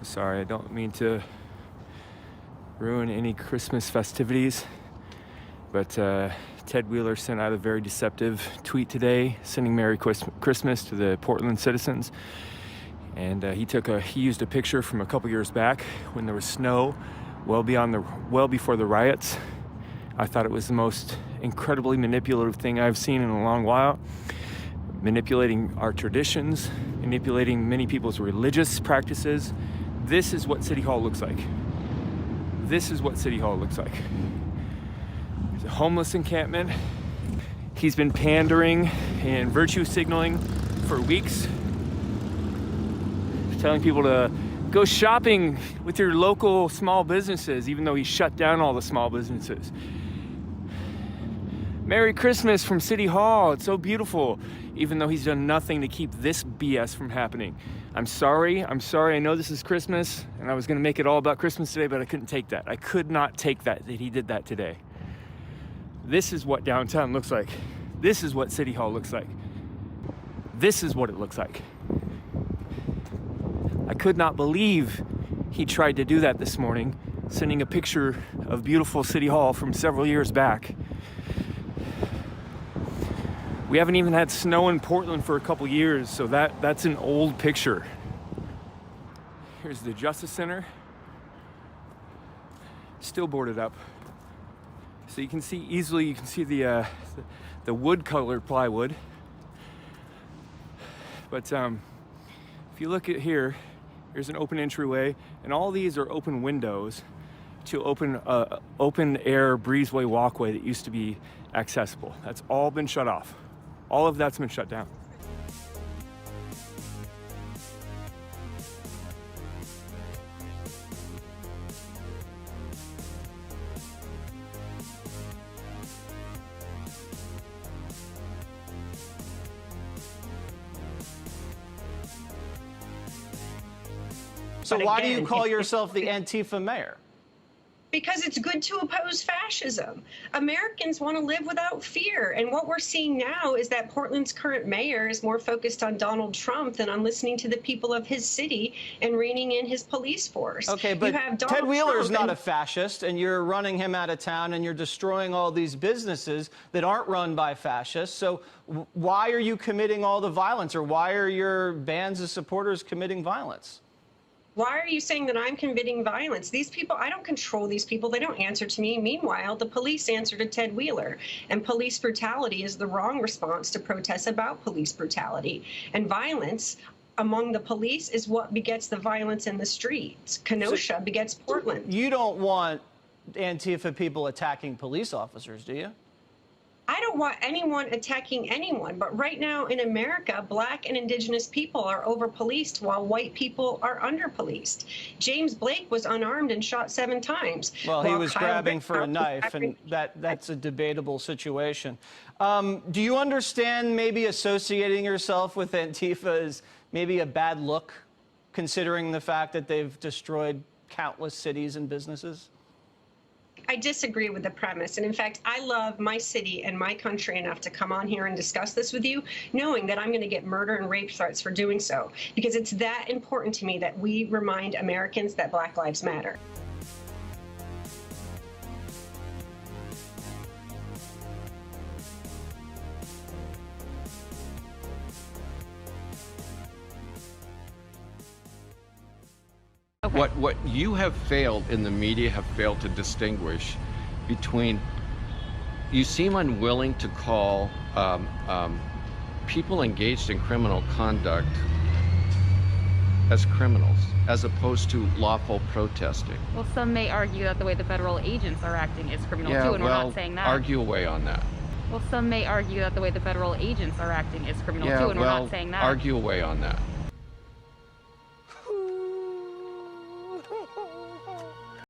Sorry, I don't mean to ruin any Christmas festivities, but Ted Wheeler sent out a very deceptive tweet today, sending Merry Christmas to the Portland citizens. And he used a picture from a couple years back when there was snow, well before the riots. I thought it was the most incredibly manipulative thing I've seen in a long while. Manipulating our traditions, manipulating many people's religious practices. This is what City Hall looks like. This is what City Hall looks like. There's a homeless encampment. He's been pandering and virtue signaling for weeks, telling people to go shopping with your local small businesses, even though he shut down all the small businesses. Merry Christmas from City Hall, it's so beautiful, even though he's done nothing to keep this BS from happening. I'm sorry, I know this is Christmas, and I was gonna make it all about Christmas today, but I couldn't take that. I could not take that he did that today. This is what downtown looks like. This is what City Hall looks like. This is what it looks like. I could not believe he tried to do that this morning, sending a picture of beautiful City Hall from several years back. We haven't even had snow in Portland for a couple years, so that's an old picture. Here's the Justice Center. Still boarded up. So you can see the wood-colored plywood. But if you look at here, here's an open entryway, and all these are open windows to open air breezeway walkway that used to be accessible. That's all been shut off. All of that's been shut down. So why do you call yourself the Antifa mayor? Because it's good to oppose fascism. Americans want to live without fear. And what we're seeing now is that Portland's current mayor is more focused on Donald Trump than on listening to the people of his city and reining in his police force. Okay, but Ted Wheeler is not a fascist, and you're running him out of town, and you're destroying all these businesses that aren't run by fascists. So why are you committing all the violence, or why are your bands of supporters committing violence? Why are you saying that I'm committing violence? These people, I don't control these people. They don't answer to me. Meanwhile, the police answer to Ted Wheeler. And police brutality is the wrong response to protests about police brutality. And violence among the police is what begets the violence in the streets. Kenosha begets Portland. You don't want Antifa people attacking police officers, do you? I don't want anyone attacking anyone, but right now in America, Black and Indigenous people are over-policed while white people are under-policed. James Blake was unarmed and shot 7 times. Well, he was grabbing for a knife, and that's a debatable situation. Do you understand maybe associating yourself with Antifa is maybe a bad look, considering the fact that they've destroyed countless cities and businesses? I disagree with the premise. And in fact, I love my city and my country enough to come on here and discuss this with you, knowing that I'm going to get murder and rape threats for doing so, because it's that important to me that we remind Americans that Black lives matter. Okay. What you have failed in the media have failed to distinguish between, you seem unwilling to call people engaged in criminal conduct as criminals, as opposed to lawful protesting. Well, some may argue that the way the federal agents are acting is criminal too, and we're not saying that. Argue away on that. Well, some may argue that the way the federal agents are acting is criminal too, and we're not saying that. Argue away on that.